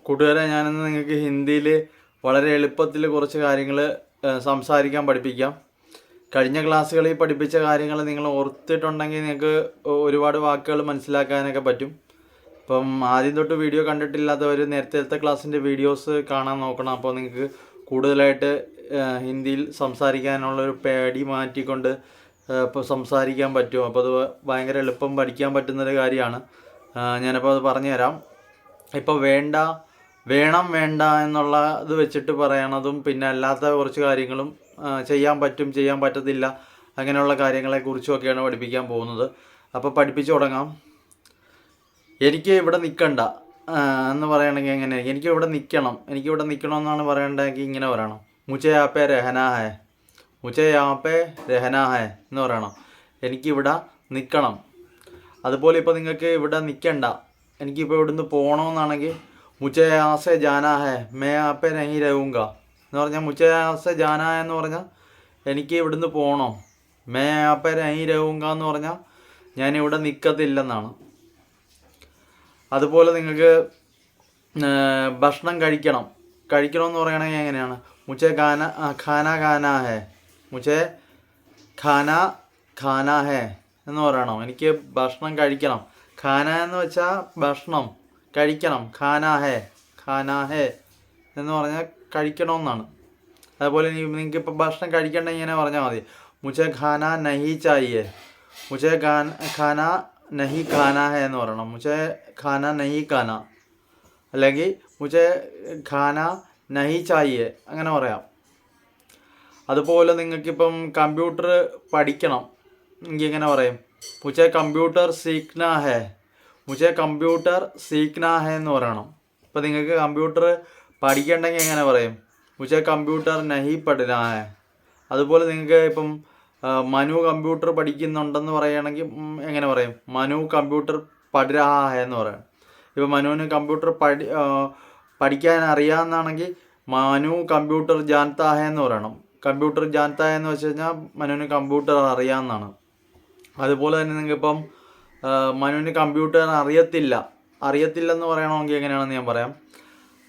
കൂട്ടുകാരെ, ഞാനിന്ന് നിങ്ങൾക്ക് ഹിന്ദിയിൽ വളരെ എളുപ്പത്തിൽ കുറച്ച് കാര്യങ്ങൾ സംസാരിക്കാൻ പഠിപ്പിക്കാം. കഴിഞ്ഞ ക്ലാസ്സുകളിൽ പഠിപ്പിച്ച കാര്യങ്ങൾ നിങ്ങൾ ഓർത്തിട്ടുണ്ടെങ്കിൽ നിങ്ങൾക്ക് ഒരുപാട് വാക്കുകൾ മനസ്സിലാക്കാനൊക്കെ പറ്റും. ഇപ്പം ആദ്യം തൊട്ട് വീഡിയോ കണ്ടിട്ടില്ലാത്തവർ നേരത്തെ ക്ലാസ്സിൻ്റെ വീഡിയോസ് കാണാൻ നോക്കണം. അപ്പോൾ നിങ്ങൾക്ക് കൂടുതലായിട്ട് ഹിന്ദിയിൽ സംസാരിക്കാനുള്ളൊരു പേടി മാറ്റിക്കൊണ്ട് ഇപ്പോൾ സംസാരിക്കാൻ പറ്റും. അപ്പോൾ അത് ഭയങ്കര എളുപ്പം പഠിക്കാൻ പറ്റുന്നൊരു കാര്യമാണ്. ഞാനപ്പോൾ അത് പറഞ്ഞു തരാം. ഇപ്പോൾ വേണം വേണ്ട എന്നുള്ള ഇത് വെച്ചിട്ട് പറയണതും പിന്നെ അല്ലാത്ത കുറച്ച് കാര്യങ്ങളും ചെയ്യാൻ പറ്റും ചെയ്യാൻ പറ്റത്തില്ല അങ്ങനെയുള്ള കാര്യങ്ങളെക്കുറിച്ചുമൊക്കെയാണ് പഠിപ്പിക്കാൻ പോകുന്നത്. അപ്പോൾ പഠിപ്പിച്ചു തുടങ്ങാം. എനിക്ക് ഇവിടെ നിൽക്കണ്ട എന്ന് പറയണമെങ്കിൽ എങ്ങനെ? എനിക്കിവിടെ നിൽക്കണമെന്നാണ് പറയണമെങ്കിൽ ഇങ്ങനെ പറയണം. മുझे यहाँ पे रहना है, മുझे यहाँ पे रहना है എന്ന് പറയണം. എനിക്കിവിടെ നിൽക്കണം. അതുപോലെ ഇപ്പോൾ നിങ്ങൾക്ക് ഇവിടെ നിൽക്കണ്ട, എനിക്കിപ്പോൾ ഇവിടുന്ന് പോകണമെന്നാണെങ്കിൽ മുझे यहाँ से जाना है, मैं यहाँ पे नहीं रहूँगा എന്ന് പറഞ്ഞാൽ മുझे यहाँ से जाना है എന്ന് പറഞ്ഞാൽ എനിക്ക് ഇവിടുന്ന് പോകണം. मैं यहाँ पे नहीं रहूँगा എന്ന് പറഞ്ഞാൽ ഞാനിവിടെ നിൽക്കത്തില്ലെന്നാണ്. അതുപോലെ നിങ്ങൾക്ക് ഭക്ഷണം കഴിക്കണമെന്ന് പറയണമെങ്കിൽ എങ്ങനെയാണ്? മുझे ഖാന ഹേ, മുझे ഖാന ഹേ എന്ന് പറയണം. എനിക്ക് ഭക്ഷണം കഴിക്കണം. ഖാന എന്ന് വെച്ചാൽ ഭക്ഷണം കഴിക്കണം. ഖാന ഹേ എന്ന് പറഞ്ഞാൽ കഴിക്കണമെന്നാണ്. അതുപോലെ നിങ്ങൾക്ക് ഇപ്പോൾ ഭക്ഷണം കഴിക്കണ്ട ഇങ്ങനെ പറഞ്ഞാൽ മതി. മുझे ഖാന നഹി ചാഹിയേ, മുझे ഖാന നഹി ഖാന ഹേ എന്ന് പറയണം. മുझे ഖാന നഹി ഖാന, അല്ലെങ്കിൽ മുझे ഖാന നഹി ചാഹിയേ അങ്ങനെ പറയാം. അതുപോലെ നിങ്ങൾക്കിപ്പം കമ്പ്യൂട്ടർ പഠിക്കണം എങ്കിൽ എങ്ങനെ പറയും? മുझे കമ്പ്യൂട്ടർ സീഖ്നാ ഹേ, മുझे കമ്പ്യൂട്ടർ സീഖ്നാ ഹേ എന്ന് പറയണം. ഇപ്പോൾ നിങ്ങൾക്ക് കമ്പ്യൂട്ടർ പഠിക്കണമെങ്കിൽ എങ്ങനെ പറയും? മുझे കമ്പ്യൂട്ടർ നഹി പഠനാ ഹേ. അതുപോലെ നിങ്ങൾക്ക് ഇപ്പം മനു കമ്പ്യൂട്ടർ പഠിക്കുന്നുണ്ടെന്ന് പറയുകയാണെങ്കിൽ എങ്ങനെ പറയും? മനു കമ്പ്യൂട്ടർ പഠ് രഹാ ഹേ എന്ന് പറയാം. ഇപ്പോൾ മനുവിന് കമ്പ്യൂട്ടർ പഠിക്കാൻ അറിയാമെന്നാണെങ്കിൽ മനു കമ്പ്യൂട്ടർ ജാൻതാ ഹേ എന്ന് പറയണം. കമ്പ്യൂട്ടർ ജാൻതാ ഹേ എന്ന് വെച്ച് കഴിഞ്ഞാൽ മനുവിന് കമ്പ്യൂട്ടർ അറിയാമെന്നാണ്. അതുപോലെ തന്നെ നിങ്ങൾക്കിപ്പം മനുവിന് കമ്പ്യൂട്ടർ അറിയത്തില്ലെന്ന് പറയണമെങ്കിൽ എങ്ങനെയാണെന്ന് ഞാൻ പറയാം.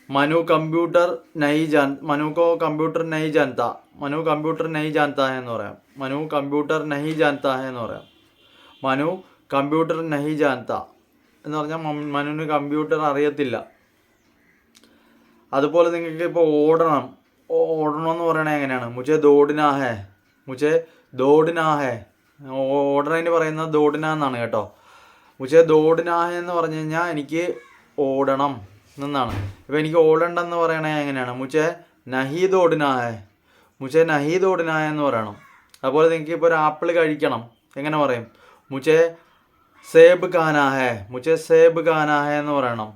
മനു കമ്പ്യൂട്ടർ നഹി കമ്പ്യൂട്ടർ നഹി ജാൻതാ, മനു കമ്പ്യൂട്ടർ നഹി ജാൻതാ ഹേ എന്ന് പറയാം. മനു കമ്പ്യൂട്ടർ നഹി ജാൻതാ ഹേ എന്ന് പറയാം. മനു കമ്പ്യൂട്ടർ നഹി ജാൻതാ എന്ന് പറഞ്ഞാൽ മനുവിന് കമ്പ്യൂട്ടർ അറിയത്തില്ല. അതുപോലെ നിങ്ങൾക്ക് ഇപ്പോൾ ഓടണമെന്ന് പറയണത് എങ്ങനെയാണ്? മുझे ദോടിനാ ഹേ, മുझे ദോടിനാ ഹേ. ഓടണതിന് പറയുന്നത് ദോടിന എന്നാണ് കേട്ടോ. മുझे ദോടിനാ ഹേ എന്ന് പറഞ്ഞു കഴിഞ്ഞാൽ എനിക്ക് ഓടണം എന്നാണ്. ഇപ്പോൾ എനിക്ക് ഓടണ്ടെന്ന് പറയണത് എങ്ങനെയാണ്? മുझे നഹി ദോടിനാ ഹേ, മുझे നഹി ദോടിനാ ഹേ എന്ന് പറയണം. അതുപോലെ നിങ്ങൾക്ക് ഇപ്പോൾ ഒരു ആപ്പിൾ കഴിക്കണം എങ്ങനെ പറയും? മുझे സേബ് ഖാനാ ഹേ, മുझे സേബ് ഖാനാ ഹേ എന്ന് പറയണം.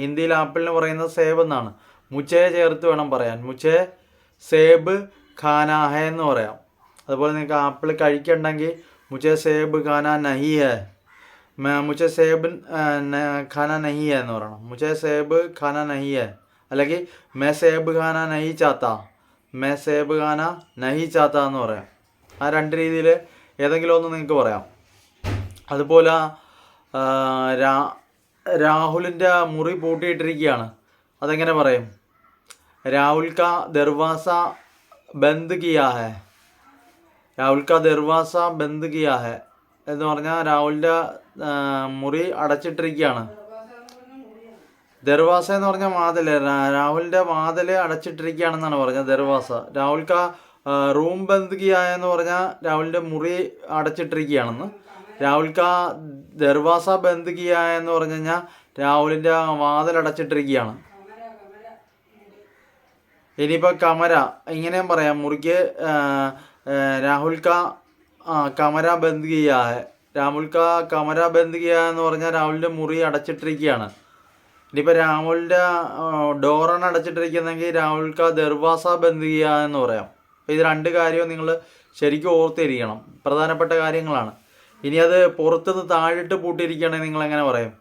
ഹിന്ദിയിൽ ആപ്പിളിന് പറയുന്നത് സേബ് എന്നാണ്. മുझे ചേർത്ത് വേണം പറയാൻ. മുझे സേബ് ഖാനാ ഹേ എന്ന് പറയാം. അതുപോലെ നിങ്ങൾക്ക് ആപ്പിൾ കഴിക്കണ്ടെങ്കിൽ മുझे സേബ് ഖാന നഹി ഹേ, മുझे സേബ് ഖാന നഹി ഹേ എന്ന് പറയണം. മുझे സേബ് ഖാന നഹി ഹേ, അല്ലെങ്കിൽ മേ സേബ് ഖാന നഹി ചാത്ത, മേ സേബ് ഖാന നഹി ചാത്ത എന്ന് പറയാം. ആ രണ്ട് രീതിയിൽ ഏതെങ്കിലും ഒന്ന് നിങ്ങൾക്ക് പറയാം. അതുപോലെ രാഹുലിൻ്റെ മുറി പൂട്ടിയിട്ടിരിക്കുകയാണ്, അതെങ്ങനെ പറയും? രാഹുൽ കാ ദർവാസ ബന്ദ് കിയാ ഹേ, രാഹുൽ കാ ദർവാസ ബന്ദ് കിയാ ഹേ എന്ന് പറഞ്ഞാൽ രാഹുലിൻ്റെ മുറി അടച്ചിട്ടിരിക്കുകയാണ്. ദർവാസ എന്ന് പറഞ്ഞാൽ വാതിൽ, രാഹുലിൻ്റെ വാതിൽ അടച്ചിട്ടിരിക്കുകയാണെന്നാണ് പറഞ്ഞത്. ദർവാസ രാഹുൽ കാ റൂം ബന്ദ് കിയാ എന്ന് പറഞ്ഞാൽ രാഹുലിൻ്റെ മുറി അടച്ചിട്ടിരിക്കുകയാണെന്ന്. രാഹുൽ കാ ദർവാസ ബന്ദ് കിയാ എന്ന് പറഞ്ഞു കഴിഞ്ഞാൽ രാഹുലിൻ്റെ വാതിൽ അടച്ചിട്ടിരിക്കുകയാണ്. ഇനിയിപ്പോൾ കമര ഇങ്ങനെയും പറയാം. മുറിക്ക് രാഹുൽ കാ കമര ബന്ദ് കിയാ ഹേ, രാഹുൽ കാ കമര ബന്ദ് കിയാ എന്ന് പറഞ്ഞാൽ രാഹുലിൻ്റെ മുറി അടച്ചിട്ടിരിക്കുകയാണ്. ഇനിയിപ്പോൾ രാഹുലിൻ്റെ ഡോറാണ് അടച്ചിട്ടിരിക്കുന്നതെങ്കിൽ രാഹുൽ കാ ദർവാസ ബന്ദ് കിയാ എന്ന് പറയാം. അപ്പോൾ ഇത് രണ്ട് കാര്യവും നിങ്ങൾ ശരിക്കും ഓർത്തിരിക്കണം, പ്രധാനപ്പെട്ട കാര്യങ്ങളാണ്. ഇനി അത് പുറത്തുനിന്ന് താഴിട്ട് പൂട്ടിയിരിക്കുകയാണെങ്കിൽ നിങ്ങൾ എങ്ങനെ പറയും?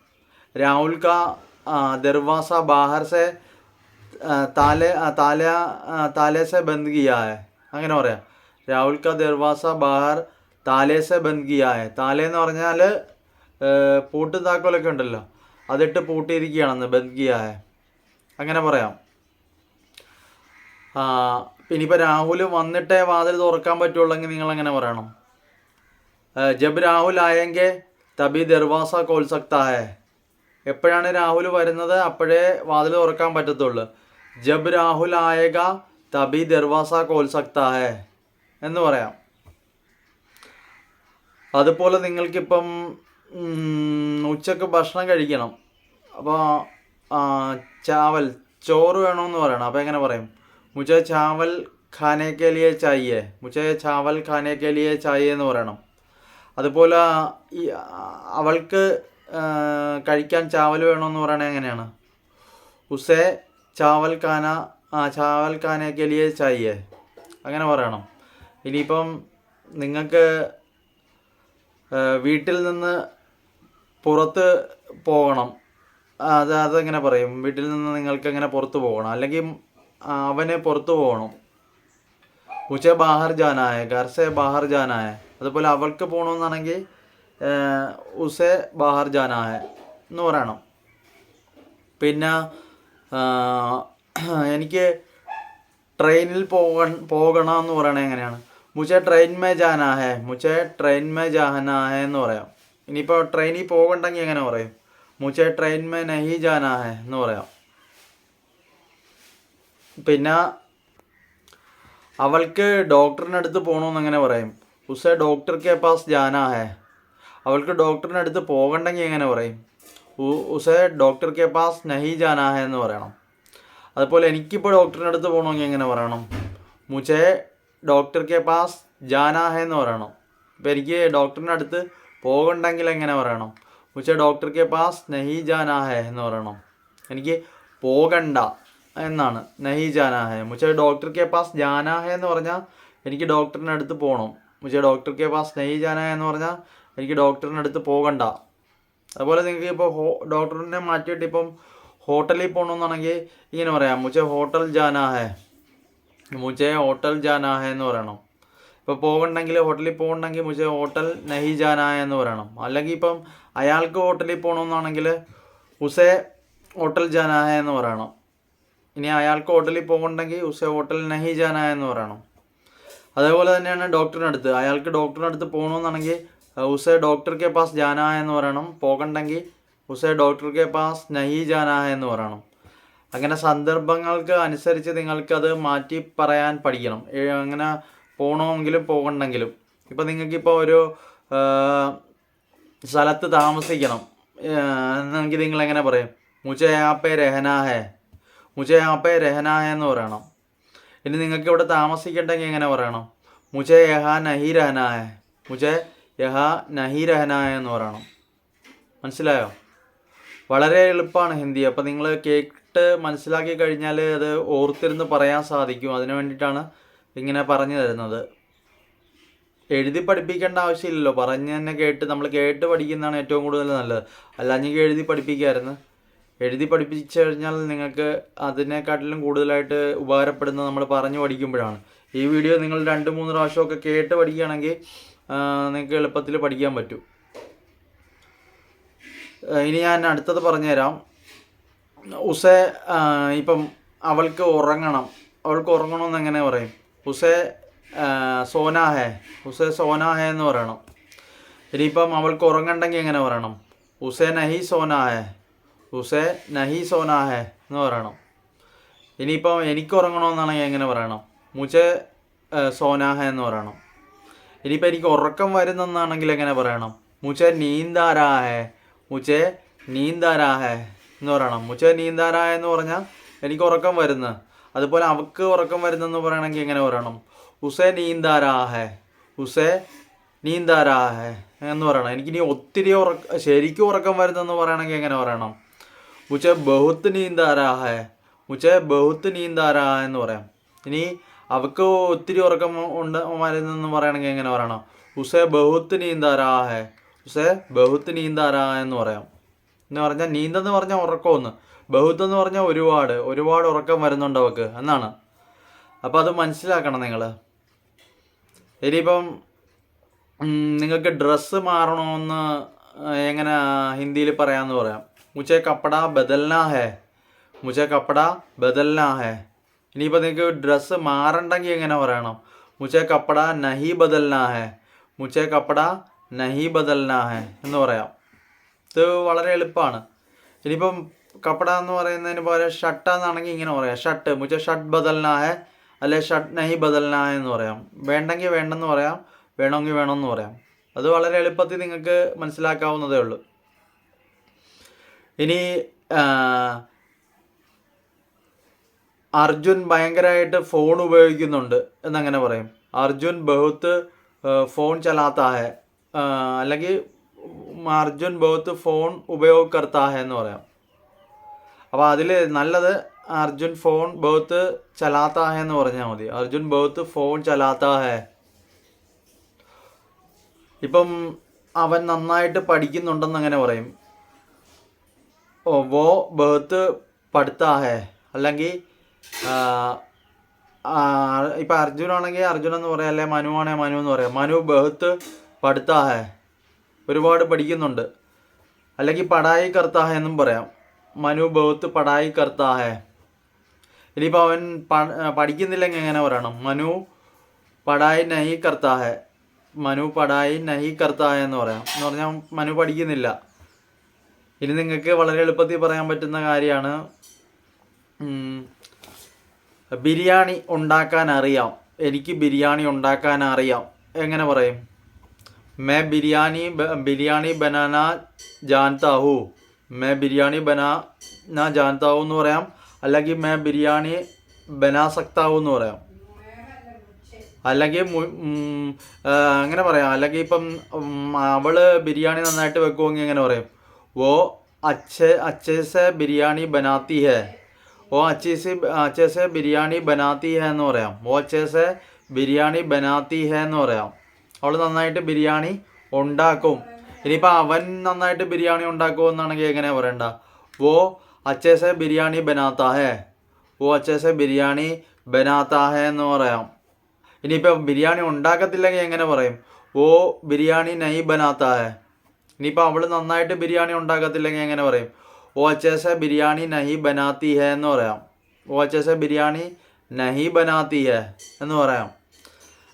രാഹുൽ കാ ദർവാസ ബാഹർ സെ താലെ സെ ബന്ദ് കിയാ ഹേ അങ്ങനെ പറയാം. രാഹുൽ കാ ദർവാസ ബാഹർ താലെ സെ ബന്ദ് കിയാ ഹേ. താലെ എന്ന് പറഞ്ഞാൽ പൂട്ടും താക്കോലൊക്കെ ഉണ്ടല്ലോ, അതിട്ട് പൂട്ടിയിരിക്കുകയാണെന്ന് ബന്ദ് കിയാ ഹേ. അങ്ങനെ പറയാം. ഇനിയിപ്പോൾ രാഹുൽ വന്നിട്ടേ വാതിൽ തുറക്കാൻ പറ്റുള്ളെങ്കിൽ നിങ്ങൾ എങ്ങനെ പറയണം? ജബ് രാഹുൽ ആയെങ്കിൽ തബി ദർവാസ കോൽ സക്താ ഹേ. എപ്പോഴാണ് രാഹുൽ വരുന്നത് അപ്പോഴേ വാതിൽ തുറക്കാൻ പറ്റത്തുള്ളൂ. ജബ് രാഹുൽ ആയേഗ തബി ദർവാസ കോൽ സക്താ ഹേ എന്ന് പറയാം. അതുപോലെ നിങ്ങൾക്കിപ്പം ഉച്ചക്ക് ഭക്ഷണം കഴിക്കണം. അപ്പോൾ ചാവൽ ചോറ് വേണമെന്ന് പറയണം. അപ്പോൾ എങ്ങനെ പറയും? മുझे ചാവൽ ഖാനെ കെ ലിയെ ചാഹിയേ. മുझे ചാവൽ ഖാനെ കെ ലിയെ ചാഹിയേ എന്ന് പറയണം. അതുപോലെ ഈ അവൾക്ക് കഴിക്കാൻ ചാവൽ വേണമെന്ന് പറയണത് എങ്ങനെയാണ്? ഉസേ ചാവൽ ഖാനെ കെ ലിയെ ചാഹിയേ അങ്ങനെ പറയണം. ഇനിയിപ്പം നിങ്ങൾക്ക് വീട്ടിൽ നിന്ന് പുറത്ത് പോകണം. അതെങ്ങനെ പറയും? വീട്ടിൽ നിന്ന് നിങ്ങൾക്ക് എങ്ങനെ പുറത്ത് പോകണം? അല്ലെങ്കിൽ അവന് പുറത്ത് പോകണം. മുझे ബാഹർ ജാനാ ഹൈ, ഘർ സേ ബാഹർ ജാനാ ഹൈ. അതുപോലെ അവൾക്ക് പോകണമെന്നാണെങ്കിൽ ഉസേ ബാഹർ ജാനാ ഹൈ എന്ന് പറയണം. പിന്നെ എനിക്ക് ട്രെയിനിൽ പോകണം എന്ന് പറയണത് എങ്ങനെയാണ്? മുझे ട്രെയിൻ മേ ജാനാ ഹൈ, മുझे ട്രെയിൻ മേ ജാനാ ഹൈ എന്ന് പറയാം. ഇനിയിപ്പോൾ ട്രെയിനിൽ പോകണ്ടെങ്കിൽ എങ്ങനെ പറയും? മുझे ട്രെയിൻ മേ നഹീ ജാനാ ഹൈ എന്ന് പറയാം. പിന്നെ അവൾക്ക് ഡോക്ടറിൻ്റെ അടുത്ത് പോകണമെന്ന് എങ്ങനെ പറയും? ഉസേ ഡോക്ടർ കെ പാസ് ജാനാ ഹൈ. അവൾക്ക് ഡോക്ടറിൻ്റെ അടുത്ത് പോകണ്ടെങ്കിൽ എങ്ങനെ പറയും? ഉസേ ഡോക്ടർ കെ പാസ് നഹീ ജാനാ ഹൈ എന്ന് പറയണം. അതുപോലെ എനിക്കിപ്പോൾ ഡോക്ടറിൻ്റെ അടുത്ത് പോകണമെങ്കിൽ എങ്ങനെ പറയണം? മുझे ഡോക്ടർ കെ പാസ് ജാനാ ഹൈ എന്ന് പറയണം. ഇപ്പോൾ എനിക്ക് ഡോക്ടറിൻ്റെ അടുത്ത് പോകണ്ടെങ്കിൽ എങ്ങനെ പറയണം? മുझे ഡോക്ടർ കെ പാസ് നഹീ ജാനാ ഹൈ എന്ന് പറയണം. എനിക്ക് പോകണ്ട എന്നാണ് നഹീ ജാനാ ഹൈ. മുझे ഡോക്ടർ കെ പാസ് ജാനാ ഹൈ എന്ന് പറഞ്ഞാൽ എനിക്ക് ഡോക്ടറിൻ്റെ അടുത്ത് പോകണം. മുझे ഡോക്ടർ കെ പാസ് നഹീ ജാനാ ഹൈ എന്ന് പറഞ്ഞാൽ എനിക്ക് ഡോക്ടറിൻ്റെ അടുത്ത് പോകണ്ട. അതുപോലെ നിങ്ങൾക്ക് ഇപ്പോൾ ഡോക്ടറിനെ മാറ്റിയിട്ട് ഇപ്പം ഹോട്ടലിൽ പോകണമെന്നാണെങ്കിൽ ഇങ്ങനെ പറയാം, മുझे ഹോട്ടൽ ജാനാ ഹൈ, മുझे ഹോട്ടൽ ജാനാ ഹൈ എന്ന് പറയണം. ഇപ്പോൾ പോകണമെങ്കിൽ ഹോട്ടലിൽ പോകണമെങ്കിൽ മുझे ഹോട്ടൽ നഹീ ജാനാ ഹൈ എന്ന് പറയണം. അല്ലെങ്കിൽ ഇപ്പം അയാൾക്ക് ഹോട്ടലിൽ പോകണമെന്നാണെങ്കിൽ ഉസേ ഹോട്ടൽ ജാനാ ഹൈ എന്ന് പറയണം. ഇനി അയാൾക്ക് ഹോട്ടലിൽ പോകണമെങ്കിൽ ഉസേ ഹോട്ടൽ നഹീ ജാനാ ഹൈ എന്ന് പറയണം. അതേപോലെ തന്നെയാണ് ഡോക്ടറിൻ്റെ അടുത്ത്. അയാൾക്ക് ഡോക്ടറിൻ്റെ അടുത്ത് പോകണമെന്നാണെങ്കിൽ ഉസേ ഡോക്ടർ കെ പാസ് ജാനാ ഹൈ എന്ന് പറയണം. പോകണ്ടെങ്കിൽ ഉസേ ഡോക്ടർ കെ പാസ് നഹീ ജാനാ ഹൈ എന്ന് പറയണം. അങ്ങനെ സന്ദർഭങ്ങൾക്ക് അനുസരിച്ച് നിങ്ങൾക്കത് മാറ്റി പറയാൻ പഠിക്കണം. അങ്ങനെ പോകണമെങ്കിലും പോകണ്ടെങ്കിലും. ഇപ്പം നിങ്ങൾക്കിപ്പോൾ ഒരു സ്ഥലത്ത് താമസിക്കണം എന്നെങ്കിൽ നിങ്ങളെങ്ങനെ പറയും? മുझे यहाँ पे रहना है, മുझे यहाँ पे रहना है എന്ന് പറയണം. ഇനി നിങ്ങൾക്ക് ഇവിടെ താമസിക്കണ്ടെങ്കിൽ എങ്ങനെ പറയണം? മുझे यहाँ नहीं रहना है, മുझे यहाँ नहीं रहना है എന്ന് പറയണം. മനസ്സിലായോ? വളരെ എളുപ്പമാണ് ഹിന്ദി. അപ്പോൾ നിങ്ങൾ കേട്ട് മനസ്സിലാക്കി കഴിഞ്ഞാൽ അത് ഓർത്തിരുന്ന് പറയാൻ സാധിക്കും. അതിന് വേണ്ടിയിട്ടാണ് ഇങ്ങനെ പറഞ്ഞു തരുന്നത്. എഴുതി പഠിപ്പിക്കേണ്ട ആവശ്യമില്ലല്ലോ. പറഞ്ഞ് തന്നെ നമ്മൾ കേട്ട് പഠിക്കുന്നതാണ് ഏറ്റവും കൂടുതൽ നല്ലത്. അല്ലാഞ്ഞെങ്കിൽ എഴുതി പഠിപ്പിക്കാമായിരുന്നു. എഴുതി പഠിപ്പിച്ചു കഴിഞ്ഞാൽ നിങ്ങൾക്ക് അതിനെക്കാട്ടിലും കൂടുതലായിട്ട് ഉപകാരപ്പെടുന്നത് നമ്മൾ പറഞ്ഞു പഠിക്കുമ്പോഴാണ്. ഈ വീഡിയോ നിങ്ങൾ 2-3 പ്രാവശ്യമൊക്കെ കേട്ട് പഠിക്കുകയാണെങ്കിൽ നിങ്ങൾക്ക് എളുപ്പത്തിൽ പഠിക്കാൻ പറ്റും. ഇനി ഞാൻ അടുത്തത് പറഞ്ഞുതരാം. ഉസേ ഇപ്പം അവൾക്ക് ഉറങ്ങണമെന്ന് എങ്ങനെ പറയും? ഉസേ സോനാ ഹേ, ഉസേ സോനാ ഹേ എന്ന് പറയണം. ഇനിയിപ്പം അവൾക്ക് ഉറങ്ങണ്ടെങ്കിൽ എങ്ങനെ പറയണം? ഉസേ നഹീ സോനാ ഹേ, ഉസേ നഹീ സോനാ ഹേ എന്ന് പറയണം. ഇനിയിപ്പം എനിക്ക് ഉറങ്ങണമെന്നാണെങ്കിൽ എങ്ങനെ പറയണം? മുझे സോനാ ഹേ എന്ന് പറയണം. ഇനിയിപ്പോൾ എനിക്ക് ഉറക്കം വരുന്നെന്നാണെങ്കിൽ എങ്ങനെ പറയണം? മുझे നീന്ദ ആ രഹാ ഹേ, മുझे നീന്ദ ആ രഹാ ഹേ എന്ന് പറയണം. മുझे നീന്ദ ആ രഹാ ഹേ എന്ന് പറഞ്ഞാൽ എനിക്ക് ഉറക്കം വരുന്നു. അതുപോലെ അവൾക്ക് ഉറക്കം വരുന്നെന്ന് പറയണമെങ്കിൽ എങ്ങനെ പറയണം? ഉസേ നീന്ദ ആ രഹാ ഹേ, ഉസേ നീന്ദ ആ രഹാ ഹേ എന്ന് പറയണം. എനിക്കിനി ഒത്തിരി ശരിക്കും ഉറക്കം വരുന്നെന്ന് പറയണമെങ്കിൽ എങ്ങനെ പറയണം? മുझे ബഹുത്ത് നീന്ദ ആ രഹാ ഹേ, മുझे ബഹുത്ത് നീന്ദ ആ രഹാ ഹേ എന്ന് പറയാം. ഇനി അവൾക്ക് ഒത്തിരി ഉറക്കം വരുന്നെന്ന് പറയണമെങ്കിൽ എങ്ങനെ പറയണം? ഉസേ ബഹുത്ത് നീന്ദ ആ രഹാ ഹേ, ഉസേ ബഹുത്ത് നീന്ദ ആ രഹാ ഹേ എന്ന് പറയാം. എന്ന് പറഞ്ഞാൽ നീന്തെന്ന് പറഞ്ഞാൽ ഉറക്കമൊന്ന്, ബഹുത്ത് എന്ന് പറഞ്ഞാൽ ഒരുപാട് ഉറക്കം വരുന്നുണ്ട് അവൾക്ക് എന്നാണ്. അപ്പോൾ അത് മനസ്സിലാക്കണം നിങ്ങൾ. ഇനിയിപ്പം നിങ്ങൾക്ക് ഡ്രസ്സ് മാറണമെന്ന് എങ്ങനെ ഹിന്ദിയിൽ പറയാമെന്ന് പറയാം. മുझे കപ്പട ബദൽനാ ഹേ, മുझെ കപ്പട ബദൽനാ ഹെ. ഇനിയിപ്പോൾ നിങ്ങൾക്ക് ഡ്രസ്സ് മാറണ്ടെങ്കിൽ എങ്ങനെ പറയണം? മുझे കപ്പട നഹി ബദൽനാ ഹെ, മുझे കപ്പട നഹി ബദൽനാ ഹെ എന്ന് പറയാം. ഇത് വളരെ എളുപ്പമാണ്. ഇനിയിപ്പം കപ്പട എന്ന് പറയുന്നതിന് പോലെ ഷർട്ടാന്നാണെങ്കിൽ ഇങ്ങനെ പറയാം, ഷർട്ട് മുझे ഷർട്ട് ബദൽനാ ഹെ, അല്ലെ ഷർട്ട് നഹി ബദൽനാ ഹെ എന്ന് പറയാം. വേണ്ടെങ്കിൽ വേണ്ടെന്ന് പറയാം, വേണമെങ്കിൽ വേണമെന്ന് പറയാം. അത് വളരെ എളുപ്പത്തിൽ നിങ്ങൾക്ക് മനസ്സിലാക്കാവുന്നതേ ഉള്ളൂ. ഇനി അർജുൻ ഭയങ്കരമായിട്ട് ഫോൺ ഉപയോഗിക്കുന്നുണ്ട് എന്നങ്ങനെ പറയും. അർജുൻ ബഹുത്ത് ഫോൺ ചലാത്താ ഹെ, അല്ലെങ്കിൽ അർജുൻ ബഹുത്ത് ഫോൺ ഉപയോഗ കർത്താ ഹെ എന്ന് പറയാം. അപ്പോൾ അതിൽ നല്ലത് അർജുൻ ഫോൺ ബഹുത്ത് ചലാത്താ ഹെ എന്ന് പറഞ്ഞാൽ മതി. അർജുൻ ബഹുത്ത് ഫോൺ ചലാത്താ ഹെ. ഇപ്പം അവൻ നന്നായിട്ട് പഠിക്കുന്നുണ്ടെന്ന് അങ്ങനെ പറയും. വോ ബഹുത്ത് പഠിത്താ ഹെ, അല്ലെങ്കിൽ ഇപ്പം അർജുനാണെങ്കിൽ അർജുൻ എന്ന് പറയാം, അല്ലെ മനു ആണെങ്കിൽ മനു എന്ന് പറയാം. മനു ബഹുത്ത് പഠിത്താ ഹെ, ഒരുപാട് പഠിക്കുന്നുണ്ട്. അല്ലെങ്കിൽ പടായി കർത്താ ഹെ എന്നും പറയാം. മനു ബഹുത്ത് പടായി കർത്താ ഹെ. ഇനിയിപ്പോൾ അവൻ പഠിക്കുന്നില്ലെങ്കിൽ എങ്ങനെ പറയണം? മനു പടായി നഹി കർത്താ ഹെ, മനു പടായി നഹി കർത്താ ഹെ എന്ന് പറയാം. എന്ന് പറഞ്ഞാൽ മനു പഠിക്കുന്നില്ല. ഇനി നിങ്ങൾക്ക് വളരെ എളുപ്പത്തിൽ പറയാൻ പറ്റുന്ന കാര്യമാണ്, ബിരിയാണി ഉണ്ടാക്കാൻ അറിയാം, എനിക്ക് ബിരിയാണി ഉണ്ടാക്കാൻ അറിയാം. എങ്ങനെ പറയും? മേ ബിരിയാണി ബനാന ജാൻതാ ഹൂ, മേ ബിരിയാണി ബനാന ജാൻതാ ഹൂ എന്ന് പറയാം. അല്ലെങ്കിൽ മേ ബിരിയാണി ബനാ സക്താ ഹൂ എന്ന് പറയാം. അല്ലെങ്കിൽ അങ്ങനെ പറയാം. അല്ലെങ്കിൽ ഇപ്പം അവള് ബിരിയാണി നന്നായിട്ട് വെക്കുമെങ്കിൽ എങ്ങനെ പറയും? വോ अच्छे से ബിരിയാണി ബനാത്തി ഹെ, വോ अच्छे से ബിരിയാണി ബനാത്തി ഹെ എന്ന് പറയാം. വോ अच्छे से ബിരിയാണി ബനാത്തി ഹെ എന്ന് പറയാം. അവൾ നന്നായിട്ട് ബിരിയാണി ഉണ്ടാക്കും. ഇനിയിപ്പോൾ അവൻ നന്നായിട്ട് ബിരിയാണി ഉണ്ടാക്കുമെന്നാണെങ്കിൽ എങ്ങനെ പറയണ്ട? വോ अच्छे से ബിരിയാണി ബനാത്താ ഹെ, വോ अच्छे से ബിരിയാണി ബനാത്താ ഹെ എന്ന് പറയാം. ഇനിയിപ്പോൾ ബിരിയാണി ഉണ്ടാക്കത്തില്ലെങ്കിൽ എങ്ങനെ പറയും? വോ ബിരിയാണി നഹി ബനാത്താ ഹെ. ഇനിയിപ്പോൾ അവൾ നന്നായിട്ട് ബിരിയാണി ഉണ്ടാക്കത്തില്ലെങ്കിൽ എങ്ങനെ പറയും? വോ अच्छे से ബിരിയാണി നഹി ബനാത്തി ഹെ എന്ന് പറയാം. വോ अच्छे से ബിരിയാണി നഹി ബനാത്തി ഹെ എന്ന് പറയാം.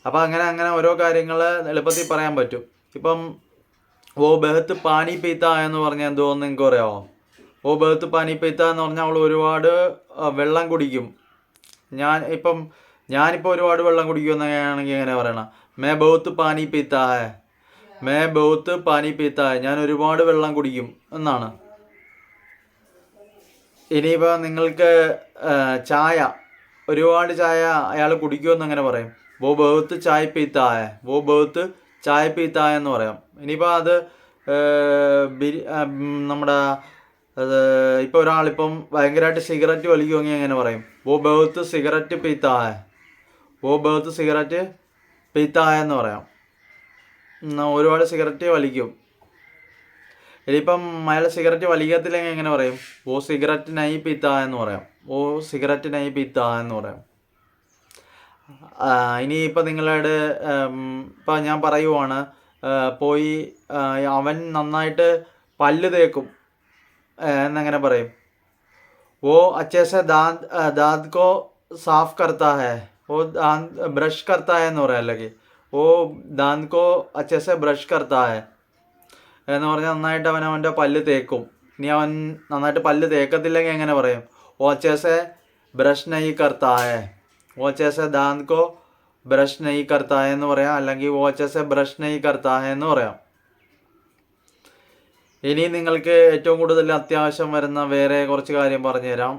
അപ്പോൾ അങ്ങനെ ഓരോ കാര്യങ്ങൾ എളുപ്പത്തിൽ പറയാൻ പറ്റും. ഇപ്പം വോ ബഹത്ത് പാനി പീത്ത എന്ന് പറഞ്ഞാൽ എന്തോന്ന് നിങ്ങൾക്ക് പറയാമോ? വോ ബഹത്ത് പാനി പീത്ത എന്ന് പറഞ്ഞാൽ അവൾ ഒരുപാട് വെള്ളം കുടിക്കും. ഞാനിപ്പോൾ ഒരുപാട് വെള്ളം കുടിക്കുമെന്നാണെങ്കിൽ എങ്ങനെ പറയണം? മേ ബഹത്ത് പാനി പീത്ത ഹെ, മേ ബഹത്ത് പാനി പീത്ത ഹെ, ഞാൻ ഒരുപാട് വെള്ളം കുടിക്കും എന്നാണ്. ഇനിയിപ്പോൾ നിങ്ങൾക്ക് ചായ, ഒരുപാട് ചായ അയാൾ കുടിക്കുമെന്ന് അങ്ങനെ പറയും. വോ ബഹത്ത് ചായ പീത്ത ഹെ, വോ ബഹത്ത് ചായ പീത്ത ഹെ എന്ന് പറയാം. ഇനിയിപ്പോൾ അത് നമ്മുടെ ഇപ്പോൾ ഒരാളിപ്പം ഭയങ്കരമായിട്ട് സിഗരറ്റ് വലിക്കുമെങ്കിൽ എങ്ങനെ പറയും? വോ ബഹത്ത് സിഗരറ്റ് പീത്ത ഹെ, വോ ബഹത്ത് സിഗരറ്റ് പീത്ത ഹെ എന്ന് പറയാം. ഒരുപാട് സിഗരറ്റ് വലിക്കും. ഇനിയിപ്പം അയാൾ സിഗരറ്റ് വലിക്കത്തില്ലെങ്കിൽ എങ്ങനെ പറയും? വോ സിഗരറ്റ് നഹി പീത്ത ഹെ എന്ന് പറയാം. വോ സിഗരറ്റ് നഹി പീത്ത ഹെ എന്ന് പറയാം. ഇനിയിപ്പോൾ നിങ്ങളുടെ ഇപ്പം ഞാൻ പറയുവാണ്, പോയി അവൻ നന്നായിട്ട് പല്ല് തേക്കും എന്നെങ്ങനെ പറയും? വോ अच्छे से दांत को साफ करता है, वो दांत ब्रश करता है എന്ന് പറയാം. അല്ലെങ്കിൽ वो दांत को अच्छे से ब्रश करता है എന്ന് പറഞ്ഞാൽ നന്നായിട്ട് അവൻ്റെ പല്ല് തേക്കും. ഇനി അവൻ നന്നായിട്ട് പല്ല് തേക്കത്തില്ലെങ്കിൽ എങ്ങനെ പറയും? वो अच्छे से ब्रश नहीं करता है, वो अच्छे से दांत को ब्रश नहीं करता है എന്ന് പറയാം. അല്ലെങ്കിൽ वो अच्छे से ब्रश नहीं करता है എന്ന് പറയാം. ഇനി നിങ്ങൾക്ക് ഏറ്റവും കൂടുതൽ അത്യാവശ്യം വരുന്ന വേറെ കുറച്ച് കാര്യം പറഞ്ഞു തരാം.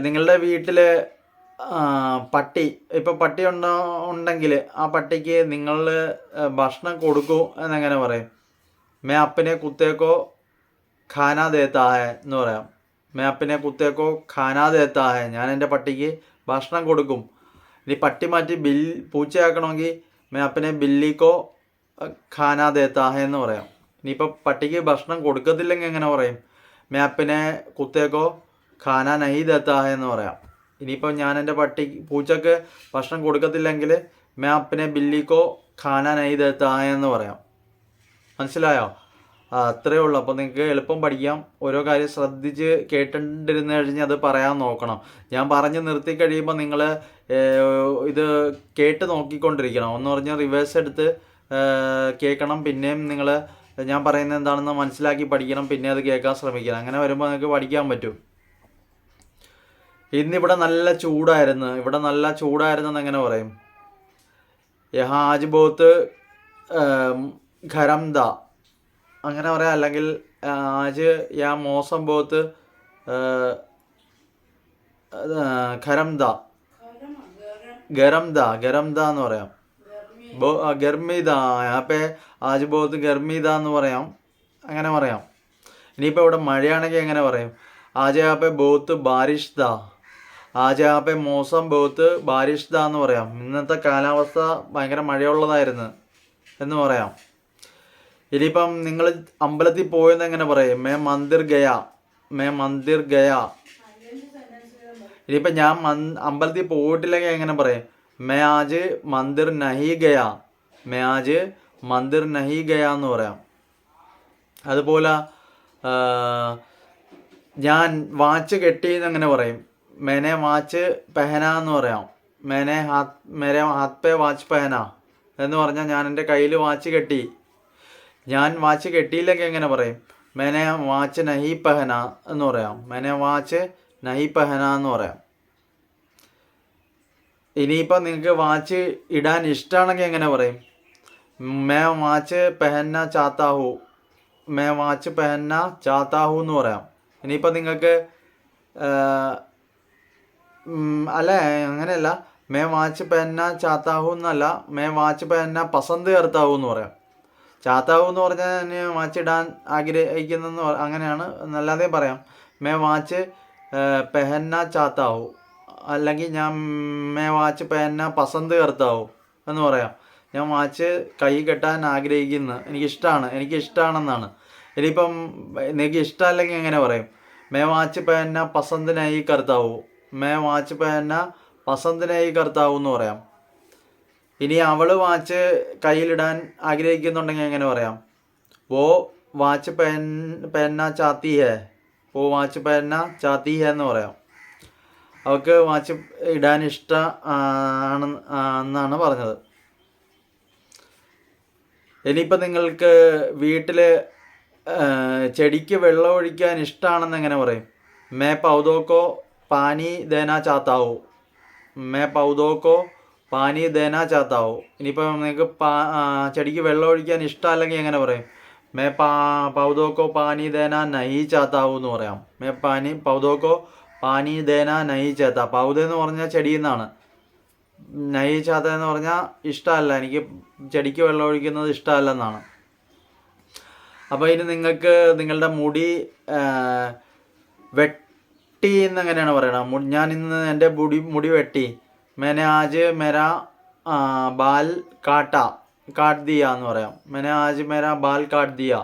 നിങ്ങളുടെ വീട്ടിൽ പട്ടി, ഇപ്പോൾ പട്ടി ഉണ്ടെങ്കിൽ ആ പട്ടിക്ക് നിങ്ങൾ ഭക്ഷണം കൊടുക്കൂ എന്നെങ്ങനെ പറയും? മേ അപ്പനെ കുത്തേക്കോ ഖാന ദേത്താ ഹെ എന്ന് പറയാം. മേ അപ്പനെ കുത്തേക്കോ ഖാന ദേത്താ ഹെ, ഞാൻ എൻ്റെ പട്ടിക്ക് ഭക്ഷണം കൊടുക്കും. ഇനി പട്ടി മാറ്റി പൂച്ചയാക്കണമെങ്കിൽ മേ അപ്പനെ ബില്ലിക്കോ ഖാന ദേത്താ ഹെ എന്ന് പറയാം. ഇനിയിപ്പോൾ പട്ടിക്ക് ഭക്ഷണം കൊടുക്കത്തില്ലെങ്കിൽ എങ്ങനെ പറയും? മേ അപ്പനെ കുത്തേക്കോ ഖാന നഹി ദേത്താ ഹെ എന്ന് പറയാം. ഇനിയിപ്പോൾ ഞാൻ എൻ്റെ പൂച്ചക്ക് ഭക്ഷണം കൊടുക്കത്തില്ലെങ്കിൽ മേ അപ്പനെ ബില്ലിക്കോ ഖാന നഹി ദേത്താ ഹെ എന്ന് പറയാം. മനസ്സിലായോ? അത്രയേ ഉള്ളൂ. അപ്പോൾ നിങ്ങൾക്ക് എളുപ്പം പഠിക്കാം. ഓരോ കാര്യം ശ്രദ്ധിച്ച് കേട്ടിരുന്ന് കഴിഞ്ഞാൽ അത് പറയാൻ നോക്കണം. ഞാൻ പറഞ്ഞ് നിർത്തി കഴിയുമ്പോൾ നിങ്ങൾ ഇത് കേട്ട് നോക്കിക്കൊണ്ടിരിക്കണം. ഒന്ന് പറഞ്ഞാൽ റിവേഴ്സ് എടുത്ത് കേൾക്കണം. പിന്നെയും നിങ്ങൾ ഞാൻ പറയുന്നത് എന്താണെന്ന് മനസ്സിലാക്കി പഠിക്കണം. പിന്നെ അത് കേൾക്കാൻ ശ്രമിക്കണം. അങ്ങനെ വരുമ്പോൾ നിങ്ങൾക്ക് പഠിക്കാൻ പറ്റും. ഇന്നിവിടെ നല്ല ചൂടായിരുന്നു. ഇവിടെ നല്ല ചൂടായിരുന്നെന്ന് എങ്ങനെ പറയും? യഹാ ആജ് ബോത്ത് ഖരം ദ അങ്ങനെ പറയാം. അല്ലെങ്കിൽ ആജ് യാ മോസം ബോത്ത് ഖരം ദ ഗരം ദ എന്ന് പറയാം. ഗർമി ദ യാപ്പേ ആജ് ബോത്ത് ഗർമി ദ എന്ന് പറയാം. അങ്ങനെ പറയാം. ഇനിയിപ്പോൾ ഇവിടെ മഴയാണെങ്കിൽ എങ്ങനെ പറയും? ആജ് യാപ്പേ ബോത്ത് ബാരിഷ് ദ, ആജ് യാപ്പേ മോസം ബോത്ത് ബാരിഷ് ദ എന്ന് പറയാം. ഇന്നത്തെ കാലാവസ്ഥ ഭയങ്കര മഴയുള്ളതായിരുന്നു എന്ന് പറയാം. ഇനിയിപ്പം നിങ്ങൾ അമ്പലത്തിൽ പോയെന്ന് എങ്ങനെ പറയും? May Mandir Gaya, may Mandir Gaya. ഇനിയിപ്പം ഞാൻ അമ്പലത്തിൽ പോയിട്ടില്ലെങ്കിൽ എങ്ങനെ പറയും? മേ ആജ് മന്ദിർ നഹി ഗയ, മേ ആജ് മന്ദിർ നഹി ഗയ എന്ന് പറയാം. അതുപോലെ ഞാൻ വാച്ച് കെട്ടിയെന്ന് എങ്ങനെ പറയും? മേനെ വാച്ച് പെഹന എന്ന് പറയാം. മേരെ ഹാത്ത് പേ വാച്ച് പെഹന എന്ന് പറഞ്ഞാൽ ഞാൻ എൻ്റെ കയ്യിൽ വാച്ച് കെട്ടി. ഞാൻ വാച്ച് കെട്ടിയില്ലെങ്കിൽ എങ്ങനെ പറയും? മേനെ വാച്ച് നഹി പെഹന എന്ന് പറയാം. മേനെ വാച്ച് നഹി പെഹന എന്ന് പറയാം. ഇനിയിപ്പോൾ നിങ്ങൾക്ക് വാച്ച് ഇടാൻ ഇഷ്ടമാണെങ്കിൽ എങ്ങനെ പറയും? മേ വാച്ച് പെഹന്ന ചാത്താഹു, മേ വാച്ച് പെഹന്ന ചാത്താഹു എന്ന് പറയാം. ഇനിയിപ്പോൾ നിങ്ങൾക്ക് അല്ലേ അങ്ങനെയല്ല, മേ വാച്ച് പെഹന്ന ചാത്താഹു എന്നല്ല, മേ വാച്ച് പെഹന്ന പസന്ത് കർത്താഹു എന്ന് പറയാം. ചാത്താഹു എന്ന് പറഞ്ഞാൽ ഞാൻ വാച്ച് ഇടാൻ ആഗ്രഹിക്കുന്നെന്ന് അങ്ങനെയാണ്, നല്ലാതെ പറയാം. മേ വാച്ച് പെഹന്ന ചാത്താഹു, അല്ലെങ്കിൽ ഞാൻ മേ വാച്ച് പെഹന്ന പസന്ത് കർത്താഹു എന്ന് പറയാം. ഞാൻ വാച്ച് കൈ കെട്ടാൻ ആഗ്രഹിക്കുന്നു, എനിക്കിഷ്ടമാണെന്നാണ്. ഇനിയിപ്പം നിങ്ങൾക്ക് ഇഷ്ടമല്ലെങ്കിൽ എങ്ങനെ പറയും? മേ വാച്ച് പെഹന്ന പസന്ത് നഹി കർത്താഹു, മേ വാച്ച് പെഹന്ന പസന്ത് നഹി കർത്താഹു എന്ന് പറയാം. ഇനി അവൾ വാച്ച് കയ്യിലിടാൻ ആഗ്രഹിക്കുന്നുണ്ടെങ്കിൽ എങ്ങനെ പറയാം? വോ വാച്ച് പെഹന്ന ചാത്തി ഹേ, വോ വാച്ച് പെഹന്ന ചാത്തി ഹേ എന്ന് പറയാം. അവൾക്ക് വാച്ച് ഇടാൻ എന്നാണ് പറഞ്ഞത്. ഇനിയിപ്പോൾ നിങ്ങൾക്ക് വീട്ടിൽ ചെടിക്ക് വെള്ളം ഒഴിക്കാൻ ഇഷ്ടമാണെന്ന് എങ്ങനെ പറയും? മേ പൗധോക്കോ പാനി ദേനാ ചാത്താവോ, മേ പൗധോക്കോ പാനി ദേനാ ചാത്താവോ. ഇനിയിപ്പോൾ നിങ്ങൾക്ക് ചെടിക്ക് വെള്ളം ഒഴിക്കാൻ ഇഷ്ടമല്ലെങ്കിൽ എങ്ങനെ പറയും? മേ പൗധോക്കോ പാനി ദേനാ നഹി ചാത്താവോ എന്ന് പറയാം. മേ പൗധോക്കോ പാനി ദേനാ നഹി ചാത്ത. പൗധ എന്ന് പറഞ്ഞാൽ ചെടിയിൽ നിന്നാണ്. നഹി ചാത്ത എന്ന് പറഞ്ഞാൽ ഇഷ്ടമല്ല, എനിക്ക് ചെടിക്ക് വെള്ളം ഒഴിക്കുന്നത് ഇഷ്ടമല്ലെന്നാണ്. അപ്പോൾ ഇനി നിങ്ങൾക്ക് നിങ്ങളുടെ മുടി വെട്ടി എന്നെങ്ങനെയാണ് പറയണം? ഞാൻ ഇന്ന് എൻ്റെ മുടി വെട്ടി. മേനെ ആജ് മേരാ ബാൽ കാട്ട് ദിയ എന്ന് പറയാം. മേനെ ആജ് മേരാ ബാൽ കാട്ട് ദിയ,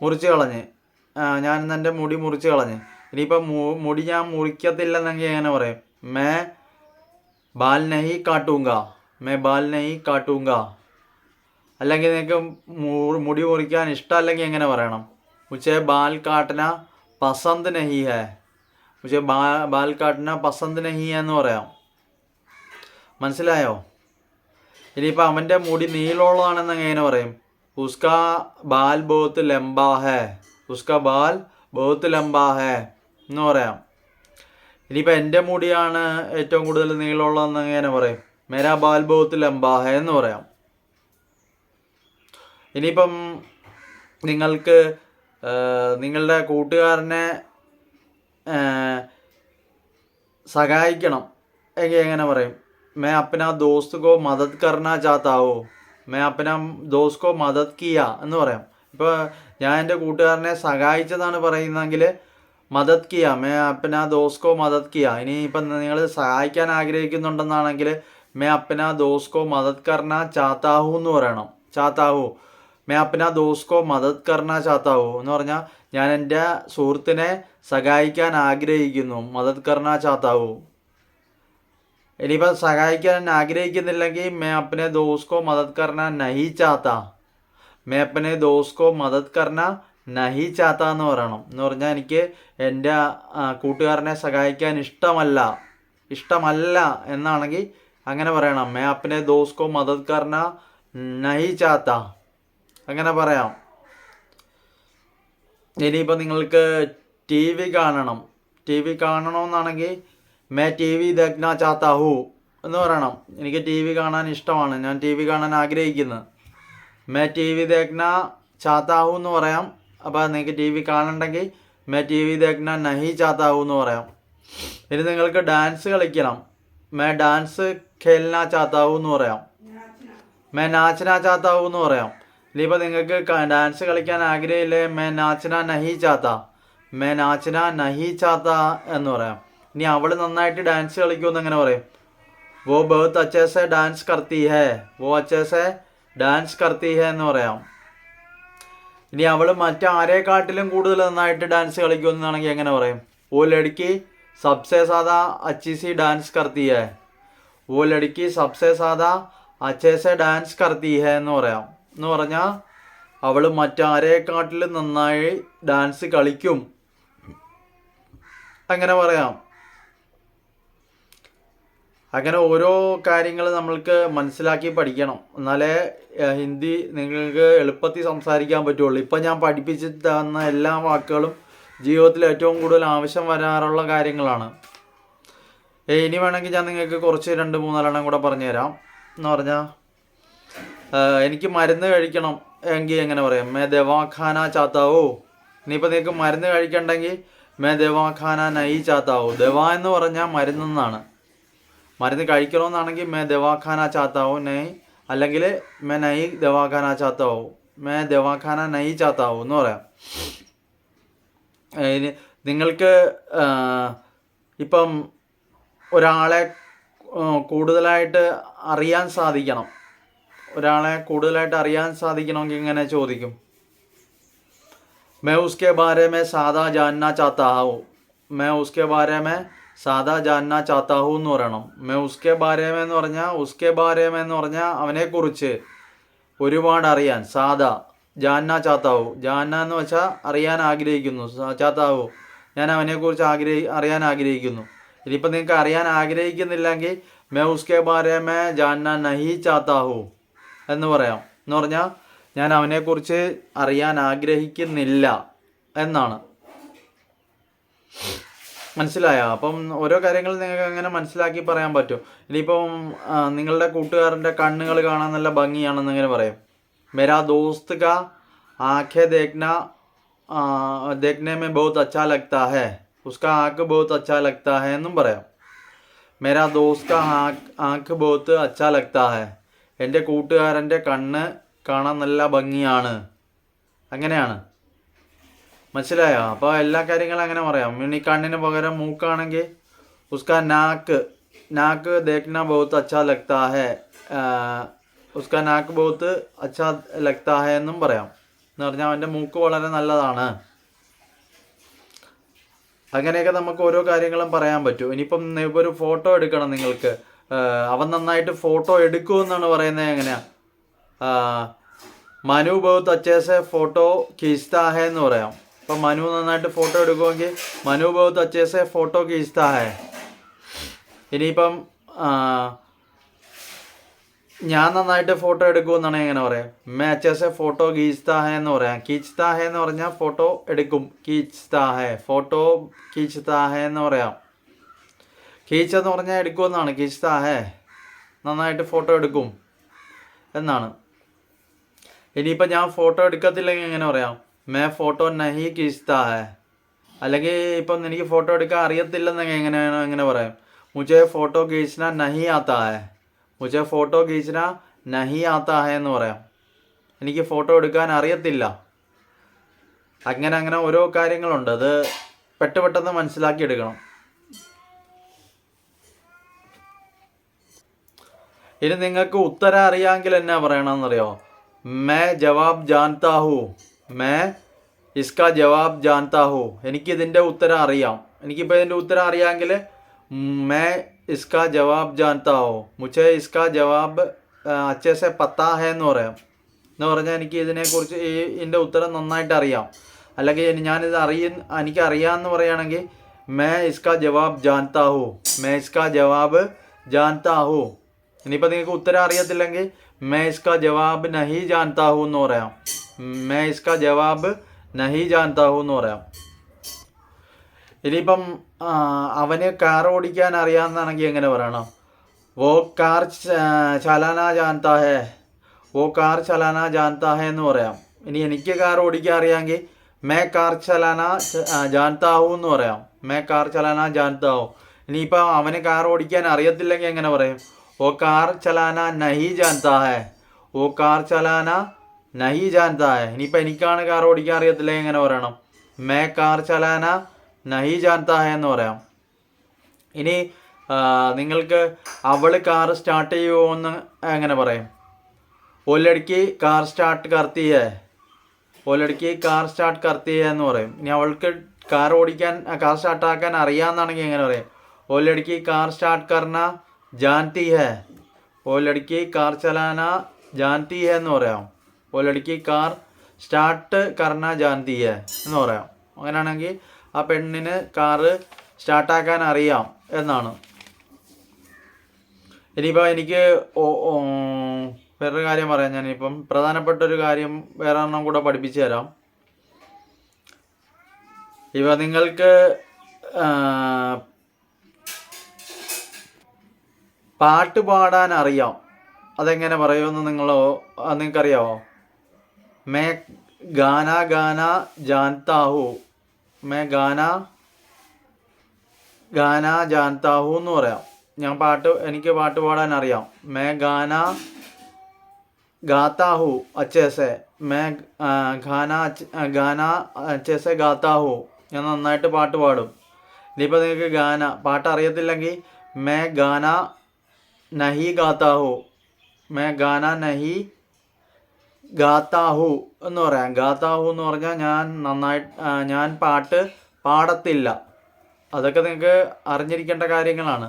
മുറിച്ച് കളഞ്ഞ്. ഞാൻ ഇന്ന് എൻ്റെ മുടി മുറിച്ച് കളഞ്ഞ്. ഇനിയിപ്പോൾ മുടി ഞാൻ മുറിക്കത്തില്ലെന്നെങ്കിൽ എങ്ങനെ പറയും? മേ ബാൽ നഹി കാട്ടൂങ്ക, മേ ബാൽ നഹി കാട്ടൂങ്ക. അല്ലെങ്കിൽ നിങ്ങൾക്ക് മുടി മുറിക്കാൻ ഇഷ്ടമല്ലെങ്കിൽ എങ്ങനെ പറയണം? മുझे ബാൽ കാട്ടന പസന്ത് നഹി ഹേ, മുझे ബാൽ കാട്ടന പസന്ത് നഹി ഹേ എന്ന് പറയാം. മനസ്സിലായോ? ഇനിയിപ്പോൾ അവൻ്റെ മുടി നീളമുള്ളതാണെന്ന് എങ്ങനെ പറയും? ഉസ്കാ ബാൽ ബോത്ത് ലംബാ ഹേ, ഉസ്കാ ബാൽ ബോത്ത് ലംബാ ഹേ എന്ന് പറയാം. ഇനിയിപ്പോൾ എൻ്റെ മുടിയാണ് ഏറ്റവും കൂടുതൽ നീളമുള്ളതെന്ന് എങ്ങനെ പറയും? മേരാ ബാൽ ബോത്ത് ലംബാ ഹേ എന്ന് പറയാം. ഇനിയിപ്പം നിങ്ങൾക്ക് നിങ്ങളുടെ കൂട്ടുകാരനെ സഹായിക്കണം എങ്കിൽ എങ്ങനെ പറയും? മേ അപ്പനാ ദോസ്ത് കോ മദത് കർനാ ചാത്താവോ, മേ അപ്പനാ ദോസ്ത് കോ മദത് കിയ എന്ന് പറയാം. ഇപ്പോൾ ഞാൻ എൻ്റെ കൂട്ടുകാരനെ സഹായിച്ചതാണ് പറയുന്നതെങ്കിൽ മദത് കിയ, മേ അപ്പനാ ദോസ്ത് കോ മദത് കിയ. ഇനി ഇപ്പം നിങ്ങൾ സഹായിക്കാൻ ആഗ്രഹിക്കുന്നുണ്ടെന്നാണെങ്കിൽ മേ അപ്പനാ ദോസ്ത് കോ മദത് കർനാ ചാത്താഹു എന്ന് പറയണം. ചാത്താഹു, മേ അപ്പനാ ദോസ്ത് കോ മദത് കർനാ ചാത്താഹു എന്ന് പറഞ്ഞാൽ ഞാൻ എൻ്റെ സുഹൃത്തിനെ സഹായിക്കാൻ ആഗ്രഹിക്കുന്നു. മദത് കർനാ ചാത്താഹു. ഇനിയിപ്പോൾ സഹായിക്കാൻ ആഗ്രഹിക്കുന്നില്ലെങ്കിൽ മേ അപ്പനെ ദോസ്ത് കോ മദത് കർനാ നഹി ചാത്ത, मैं अपने दोस्त को मदद करना नहीं चाहता എന്ന് പറയണം. എന്ന് പറഞ്ഞാൽ എനിക്ക് എൻ്റെ കൂട്ടുകാരനെ സഹായിക്കാൻ ഇഷ്ടമല്ല എന്നാണെങ്കിൽ അങ്ങനെ പറയണം. मैं अपने दोस्त को मदद करना नहीं चाहता അങ്ങനെ പറയാം. ഇനിയിപ്പോൾ നിങ്ങൾക്ക് ടി വി കാണണമെന്നാണെങ്കിൽ मैं टीवी देखना चाहता हूँ എന്ന് പറയണം. എനിക്ക് ടി വി കാണാൻ ഇഷ്ടമാണ്, ഞാൻ ടി വി കാണാൻ ആഗ്രഹിക്കുന്നത്. मैं टीवी देखना चाहता हूँ എന്ന് പറയാം. അപ്പോൾ നിങ്ങൾക്ക് ടി വി കാണണ്ടെങ്കിൽ मैं टीवी देखना नहीं चाहता हूँ എന്ന് പറയാം. ഇനി നിങ്ങൾക്ക് ഡാൻസ് കളിക്കണം. मैं डांस खेलना चाहता हूँ എന്ന് പറയാം. मैं नाचना चाहता हूँ എന്ന് പറയാം. ഇനിയിപ്പോൾ നിങ്ങൾക്ക് ഡാൻസ് കളിക്കാൻ ആഗ്രഹമില്ലേ, मैं नाचना नहीं चाहता എന്ന് പറയാം. ഇനി അവൾ നന്നായിട്ട് ഡാൻസ് കളിക്കുമെന്ന് എങ്ങനെ പറയും? वो बहुत अच्छे से डांस करती है എന്ന് പറയാം. ഇനി അവൾ മറ്റാരെക്കാട്ടിലും കൂടുതൽ നന്നായിട്ട് ഡാൻസ് കളിക്കുമെന്നാണെങ്കിൽ എങ്ങനെ പറയും? वो लड़की सबसे ज़्यादा अच्छी सी डांस करती है अच्छे से डांस करती है എന്ന് പറയാം. എന്ന് പറഞ്ഞാൽ അവൾ മറ്റാരെക്കാട്ടിലും നന്നായി ഡാൻസ് കളിക്കും അങ്ങനെ പറയാം. അങ്ങനെ ഓരോ കാര്യങ്ങൾ നമ്മൾക്ക് മനസ്സിലാക്കി പഠിക്കണം, എന്നാലേ ഹിന്ദി നിങ്ങൾക്ക് എളുപ്പത്തിൽ സംസാരിക്കാൻ പറ്റുള്ളൂ. ഇപ്പം ഞാൻ പഠിപ്പിച്ച് തന്ന എല്ലാ വാക്കുകളും ജീവിതത്തിൽ ഏറ്റവും കൂടുതൽ ആവശ്യം വരാറുള്ള കാര്യങ്ങളാണ്. ഇനി വേണമെങ്കിൽ ഞാൻ നിങ്ങൾക്ക് കുറച്ച് 2-3 കൂടെ പറഞ്ഞുതരാം. എന്ന് പറഞ്ഞാൽ എനിക്ക് മരുന്ന് കഴിക്കണം എങ്കിൽ എങ്ങനെ പറയാം? मैं दवा खाना चाहता हूँ. ഇനിയിപ്പോൾ നിങ്ങൾക്ക് മരുന്ന് കഴിക്കണ്ടെങ്കിൽ मैं दवा खाना नहीं चाहता हूँ. ദവ എന്ന് പറഞ്ഞാൽ മരുന്നെന്നാണ്. മരുന്ന് കഴിക്കണമെന്നാണെങ്കിൽ मैं दवा खाना चाहता हूँ नहीं, അല്ലെങ്കിൽ मैं नहीं दवा खाना चाहता हूँ, मैं दवा खाना नहीं चाहता हूँ എന്ന് പറയാം. നിങ്ങൾക്ക് ഇപ്പം ഒരാളെ കൂടുതലായിട്ട് അറിയാൻ സാധിക്കണമെങ്കിൽ ഇങ്ങനെ ചോദിക്കും. मैं उसके बारे में सादा जानना चाहता हूँ എന്ന് പറയണം. मैं उसके बारे में എന്ന് പറഞ്ഞാൽ അവനെക്കുറിച്ച് ഒരുപാട് അറിയാൻ. സാദ ജാന്ന ചാത്താവു, ജാന്ന എന്ന് വെച്ചാൽ അറിയാൻ ആഗ്രഹിക്കുന്നു. ചാത്താവു ഞാൻ അവനെക്കുറിച്ച് അറിയാൻ ആഗ്രഹിക്കുന്നു. ഇനിയിപ്പോൾ നിങ്ങൾക്ക് അറിയാൻ ആഗ്രഹിക്കുന്നില്ലെങ്കിൽ मैं उसके बारे में जानना नहीं चाहता हूँ എന്ന് പറയാം. എന്ന് പറഞ്ഞാൽ ഞാൻ അവനെക്കുറിച്ച് അറിയാൻ ആഗ്രഹിക്കുന്നില്ല എന്നാണ്. മനസ്സിലായോ? അപ്പം ഓരോ കാര്യങ്ങൾ നിങ്ങൾക്ക് അങ്ങനെ മനസ്സിലാക്കി പറയാൻ പറ്റും. ഇനിയിപ്പം നിങ്ങളുടെ കൂട്ടുകാരൻ്റെ കണ്ണുകൾ കാണാൻ നല്ല ഭംഗിയാണെന്ന് ഇങ്ങനെ പറയും. मेरा दोस्त का आँखें देखने में बहुत अच्छा लगता है, उसका आँख बहुत अच्छा लगता है എന്നും പറയാം. मेरा दोस्त का आँख बहुत अच्छा लगता है, എൻ്റെ കൂട്ടുകാരൻ്റെ കണ്ണ് കാണാൻ നല്ല ഭംഗിയാണ്. അങ്ങനെയാണ്. മനസ്സിലായോ? അപ്പോൾ എല്ലാ കാര്യങ്ങളും അങ്ങനെ പറയാം. ഇനി കണ്ണിന് പകരം മൂക്കാണെങ്കിൽ उसका नाक देखना बहुत अच्छा लगता है, उसका नाक बहुत अच्छा लगता है എന്നും പറയാം. എന്ന് പറഞ്ഞാൽ അവൻ്റെ മൂക്ക് വളരെ നല്ലതാണ്. അങ്ങനെയൊക്കെ നമുക്ക് ഓരോ കാര്യങ്ങളും പറയാൻ പറ്റും. ഇനിയിപ്പം ഒരു ഫോട്ടോ എടുക്കണം നിങ്ങൾക്ക്, അവൻ നന്നായിട്ട് ഫോട്ടോ എടുക്കുമെന്നാണ് പറയുന്നത്. എങ്ങനെയാണ്? മനു ബഹുത് അച്ഛേ സെ ഫോട്ടോ ഖീച്താ ഹെ എന്ന് പറയാം. അപ്പം മനു നന്നായിട്ട് ഫോട്ടോ എടുക്കുമെങ്കിൽ മനു ബഹുത് അച്ഛേ സെ ഫോട്ടോ ഖീച്താ ഹെ. ഇനിയിപ്പം ഞാൻ നന്നായിട്ട് ഫോട്ടോ എടുക്കുമെന്നാണ് എങ്ങനെ പറയാം? मैं अच्छे से ഫോട്ടോ ഖീച്താ ഹെ എന്ന് പറയാം. ഖീച്താ ഹെ എന്ന് പറഞ്ഞാൽ ഫോട്ടോ എടുക്കും. ഫോട്ടോ ഖീച്താ ഹെ എന്ന് പറയാം. ഖീച്ച് എന്ന് പറഞ്ഞാൽ എടുക്കുമെന്നാണ്. ഖീച്താ ഹെ നന്നായിട്ട് ഫോട്ടോ എടുക്കും എന്നാണ്. ഇനിയിപ്പോൾ ഞാൻ ഫോട്ടോ എടുക്കത്തില്ലെങ്കിൽ എങ്ങനെ പറയാം? मैं ഫോട്ടോ നഹി ഖീച്താ ഹെ. അല്ലെങ്കിൽ ഇപ്പം എനിക്ക് ഫോട്ടോ എടുക്കാൻ അറിയത്തില്ലെന്നെങ്കിൽ എങ്ങനെ പറയാം? മുझे ഫോട്ടോ ഖീച്ച്നാ നഹി ആത്താ ഹെ. മുझे ഫോട്ടോ ഖീച്ച്നാ നഹി ആത്താ ഹെ എന്ന് പറയാം. എനിക്ക് ഫോട്ടോ എടുക്കാൻ അറിയത്തില്ല. അങ്ങനെ ഓരോ കാര്യങ്ങളുണ്ട്. അത് പെട്ടെന്ന് മനസ്സിലാക്കി എടുക്കണം. ഇനി നിങ്ങൾക്ക് ഉത്തരം അറിയാമെങ്കിൽ എന്നാ പറയണമെന്നറിയോ? मैं जवाब जानता हूँ, मैं इसका जवाब जानता हूँ. എനിക്കിതിൻ്റെ ഉത്തരം അറിയാം. എനിക്കിപ്പോൾ ഇതിൻ്റെ ഉത്തരം അറിയാമെങ്കിൽ मैं इसका जवाब जानता हूँ, मुझे इसका जवाब अच्छे से पता है എന്ന് പറയാം. എന്ന് പറഞ്ഞാൽ എനിക്ക് ഇതിനെക്കുറിച്ച് ഇതിൻ്റെ ഉത്തരം നന്നായിട്ട് അറിയാം. അല്ലെങ്കിൽ ഞാനിത് എനിക്ക് അറിയാമെന്ന് പറയുകയാണെങ്കിൽ മേ ഇസ്കാ ജവാബ് ജാൻതാ ഹൂ, മേ ഇസ്കാ ജവാബ് ജാൻതാ ഹൂ. ഇനിയിപ്പോൾ നിങ്ങൾക്ക് ഉത്തരം അറിയത്തില്ലെങ്കിൽ മേ ഇസ്കാ ജവാബ് നഹി ജാൻതാ ഹൂ എന്ന് പറയാം. മേ ഇസ്കാ ജവാബ് നഹി ജാൻതാ ഹൂ എന്ന് പറയാം. ഇനിയിപ്പം അവന് കാർ ഓടിക്കാൻ അറിയാമെന്നാണെങ്കിൽ എങ്ങനെ പറയണം? വോ കാർ ചലാനാ ജാൻതാ ഹേ, വോ കാർ ചലാനാ ജാൻതാ ഹേ എന്ന് പറയാം. ഇനി എനിക്ക് കാർ ഓടിക്കാൻ അറിയാമെങ്കിൽ മേ കാർ ചലാനാ ജാൻതാ ഹൂ എന്ന് പറയാം. May car ചലാനാ ജാൻതാ who. ഇനിയിപ്പോൾ അവന് കാർ ഓടിക്കാൻ അറിയത്തില്ലെങ്കിൽ എങ്ങനെ പറയും? വോ കാർ ചലാനാ നഹി ജാൻതാ ഹേ, വോ കാർ ചലാനാ നഹി ജാൻതാ ഹേ. ഇനിയിപ്പോൾ എനിക്കാണ് കാർ ഓടിക്കാൻ അറിയത്തില്ലെങ്കിൽ എങ്ങനെ പറയണം? മേ കാർ ചലാനാ നഹി ജാൻതാ ഹേ എന്ന് പറയാം. ഇനി നിങ്ങൾക്ക് അവൾ കാർ സ്റ്റാർട്ട് ചെയ്യുമോ എന്ന് എങ്ങനെ പറയും? वो लड़की കാർ സ്റ്റാർട്ട് കർത്തി ഹേ, वो लड़की കാർ സ്റ്റാർട്ട് കർത്തി ഹേ എന്ന് പറയും. ഇനി അവൾക്ക് കാർ സ്റ്റാർട്ടാക്കാൻ അറിയാമെന്നാണെങ്കിൽ എങ്ങനെ പറയും? वो लड़की കാർ സ്റ്റാർട്ട് കർന ജാൻതി ഹേ, वो लड़की കാർ ചലാന ജാൻതി ഹേ എന്ന് പറയാം. वो लड़की കാർ സ്റ്റാർട്ട് കർന ജാൻതി ഹേ എന്ന് പറയാം. അങ്ങനെയാണെങ്കിൽ ആ പെണ്ണിന് കാറ് സ്റ്റാർട്ടാക്കാൻ അറിയാം എന്നാണ്. ഇനിയിപ്പോൾ എനിക്ക് വേറൊരു കാര്യം പറയാം. ഞാനിപ്പം പ്രധാനപ്പെട്ടൊരു കാര്യം വേറെ എണ്ണം കൂടെ പഠിപ്പിച്ചു തരാം. ഇപ്പം നിങ്ങൾക്ക് പാട്ട് പാടാൻ അറിയാം, അതെങ്ങനെ പറയുമെന്ന് നിങ്ങൾക്കറിയാമോ? മേ ഗാന ഗാന ജാൻതാ ഹൂ, മേ ഗാന ഗാന ജാൻതാ ഹൂ എന്ന് പറയാം. എനിക്ക് പാട്ട് പാടാൻ അറിയാം. മേ ഗാന ഗാത്താ ഹൂ അച്ഛേ സെ, മേ ഗാന അച്ഛേ സെ ഗാത്താ ഹൂ. ഞാൻ നന്നായിട്ട് പാട്ട് പാടും. ഇനിയിപ്പോൾ നിങ്ങൾക്ക് പാട്ട് അറിയത്തില്ലെങ്കിൽ മേ ഗാന നഹി ഗാത്താ ഹൂ, മേ ഗാന നഹി ഗാത്താ ഹൂ എന്ന് പറയാം. ഗാത്താ ഹൂ എന്ന് പറഞ്ഞാൽ ഞാൻ പാട്ട് പാടത്തില്ല. അതൊക്കെ നിങ്ങൾക്ക് അറിഞ്ഞിരിക്കേണ്ട കാര്യങ്ങളാണ്.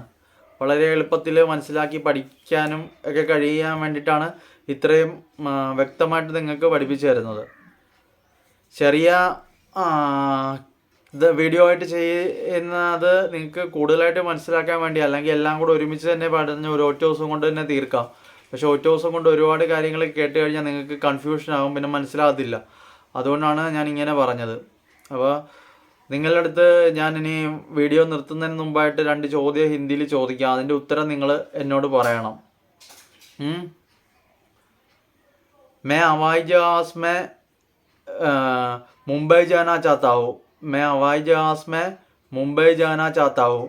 വളരെ എളുപ്പത്തിൽ മനസ്സിലാക്കി പഠിക്കാനും ഒക്കെ കഴിയാൻ വേണ്ടിയിട്ടാണ് ഇത്രയും വ്യക്തമായിട്ട് നിങ്ങൾക്ക് പഠിപ്പിച്ചു തരുന്നത്. ചെറിയ വീഡിയോ ആയിട്ട് ചെയ്യുന്നത് നിങ്ങൾക്ക് കൂടുതലായിട്ട് മനസ്സിലാക്കാൻ വേണ്ടി, അല്ലെങ്കിൽ എല്ലാം കൂടെ ഒരുമിച്ച് തന്നെ പഠിഞ്ഞ് ഒരു ഒറ്റ ദിവസം കൊണ്ട് തന്നെ തീർക്കാം. പക്ഷേ ഒറ്റ ദിവസം കൊണ്ട് ഒരുപാട് കാര്യങ്ങൾ കേട്ട് കഴിഞ്ഞാൽ നിങ്ങൾക്ക് കൺഫ്യൂഷൻ ആകും, പിന്നെ മനസ്സിലാകത്തില്ല. അതുകൊണ്ടാണ് ഞാൻ ഇങ്ങനെ പറഞ്ഞത്. അപ്പോൾ നിങ്ങളുടെ അടുത്ത് ഞാൻ ഇനി വീഡിയോ നിർത്തുന്നതിന് മുമ്പായിട്ട് 2 ചോദ്യം ഹിന്ദിയിൽ ചോദിക്കാം. അതിൻ്റെ ഉത്തരം നിങ്ങൾ എന്നോട് പറയണം. मैं हवाई जहाज़ में मुंबई जाना चाहता हूँ, मैं हवाई जहाज़ में मुंबई जाना चाहता हूँ.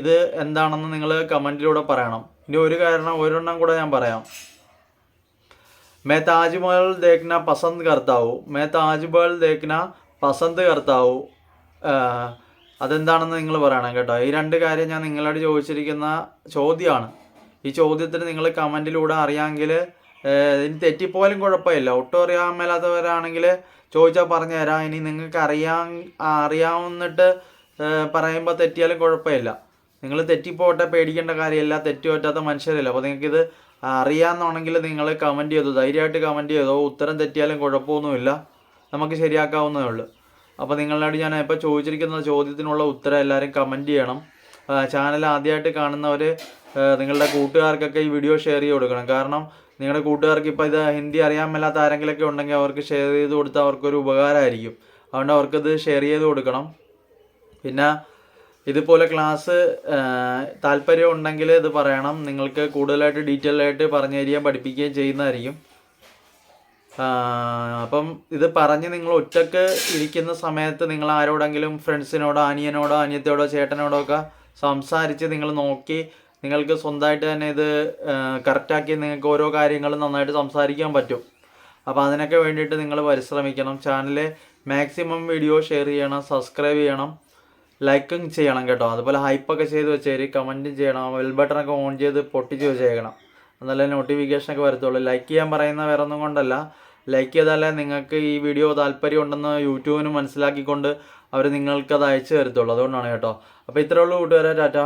ഇത് എന്താണെന്ന് നിങ്ങൾ കമൻറ്റിലൂടെ പറയണം. ഇനി ഒരെണ്ണം കൂടെ ഞാൻ പറയാം. मैं ताजमहल देखना पसंद करता हूँ, मैं ताजमहल देखना पसंद करता हूँ. അതെന്താണെന്ന് നിങ്ങൾ പറയണം കേട്ടോ. ഈ 2 കാര്യം ഞാൻ നിങ്ങളോട് ചോദിച്ചിരിക്കുന്ന ചോദ്യമാണ്. ഈ ചോദ്യത്തിന് നിങ്ങൾ കമൻറ്റിലൂടെ അറിയാമെങ്കിൽ ഇനി തെറ്റിപ്പോയാലും കുഴപ്പമില്ല. ഒട്ടും അറിയാൻ മേലാത്തവരാണെങ്കിൽ ചോദിച്ചാൽ പറഞ്ഞു തരാം. ഇനി നിങ്ങൾക്ക് അറിയാവുന്നിട്ട് പറയുമ്പോൾ തെറ്റിയാലും കുഴപ്പമില്ല. നിങ്ങൾ തെറ്റിപ്പോട്ടെ, പേടിക്കേണ്ട കാര്യമില്ല. തെറ്റ് പറ്റാത്ത മനുഷ്യരല്ല. അപ്പോൾ നിങ്ങൾക്കിത് അറിയാമെന്നാണെങ്കിൽ നിങ്ങൾ കമൻറ്റ് ചെയ്തു, ധൈര്യമായിട്ട് കമൻറ്റ് ചെയ്തോ. ഉത്തരം തെറ്റിയാലും കുഴപ്പമൊന്നുമില്ല, നമുക്ക് ശരിയാക്കാവുന്നതേ ഉള്ളൂ. അപ്പോൾ നിങ്ങളോട് ഞാൻ ഇപ്പോൾ ചോദിച്ചിരിക്കുന്ന ചോദ്യത്തിനുള്ള ഉത്തരം എല്ലാവരും കമൻറ്റ് ചെയ്യണം. ചാനൽ ആദ്യമായിട്ട് കാണുന്നവർ നിങ്ങളുടെ കൂട്ടുകാർക്കൊക്കെ ഈ വീഡിയോ ഷെയർ ചെയ്ത് കൊടുക്കണം. കാരണം നിങ്ങളുടെ കൂട്ടുകാർക്ക് ഇപ്പോൾ ഇത് ഹിന്ദി അറിയാൻ മേലാത്ത ആരെങ്കിലുമൊക്കെ ഉണ്ടെങ്കിൽ അവർക്ക് ഷെയർ ചെയ്ത് കൊടുത്താൽ അവർക്കൊരു ഉപകാരമായിരിക്കും. അതുകൊണ്ട് അവർക്കത് ഷെയർ ചെയ്ത് കൊടുക്കണം. പിന്നെ ഇതുപോലെ ക്ലാസ് താല്പര്യം ഉണ്ടെങ്കിൽ ഇത് പറയണം. നിങ്ങൾക്ക് കൂടുതലായിട്ട് ഡീറ്റെയിൽ ആയിട്ട് പറഞ്ഞു തരികയും പഠിപ്പിക്കുകയും ചെയ്യുന്നതായിരിക്കും. അപ്പം ഇത് പറഞ്ഞ് നിങ്ങൾ ഒറ്റക്ക് ഇരിക്കുന്ന സമയത്ത് നിങ്ങൾ ആരോടെങ്കിലും ഫ്രണ്ട്സിനോടോ അനിയനോടോ അനിയത്തിയോടോ ചേട്ടനോടോ ഒക്കെ സംസാരിച്ച് നിങ്ങൾ നോക്കി നിങ്ങൾക്ക് സ്വന്തമായിട്ട് തന്നെ ഇത് കറക്റ്റാക്കി നിങ്ങൾക്ക് ഓരോ കാര്യങ്ങളും നന്നായിട്ട് സംസാരിക്കാൻ പറ്റും. അപ്പോൾ അതിനൊക്കെ വേണ്ടിയിട്ട് നിങ്ങൾ പരിശ്രമിക്കണം. ചാനൽ മാക്സിമം വീഡിയോ ഷെയർ ചെയ്യണം, സബ്സ്ക്രൈബ് ചെയ്യണം, ലൈക്കും ചെയ്യണം കേട്ടോ. അതുപോലെ ഹൈപ്പൊക്കെ ചെയ്ത് വെച്ചേരി, കമൻറ്റും ചെയ്യണം, ബെൽ ബട്ടണൊക്കെ ഓൺ ചെയ്ത് പൊട്ടിച്ച് വെച്ചേക്കണം. എന്നാലേ നോട്ടിഫിക്കേഷനൊക്കെ വരത്തുള്ളൂ. ലൈക്ക് ചെയ്യാൻ പറയുന്ന വേറെ ഒന്നും കൊണ്ടല്ല. ലൈക്ക് ചെയ്താലേ നിങ്ങൾക്ക് ഈ വീഡിയോ താല്പര്യം ഉണ്ടെന്ന് യൂട്യൂബിന് മനസ്സിലാക്കിക്കൊണ്ട് അവർ നിങ്ങൾക്കത് അയച്ചു തരത്തുള്ളൂ. അതുകൊണ്ടാണ് കേട്ടോ. അപ്പോൾ ഇത്രയേ ഉള്ളൂ കൂട്ടുകാരെ. ടാറ്റ.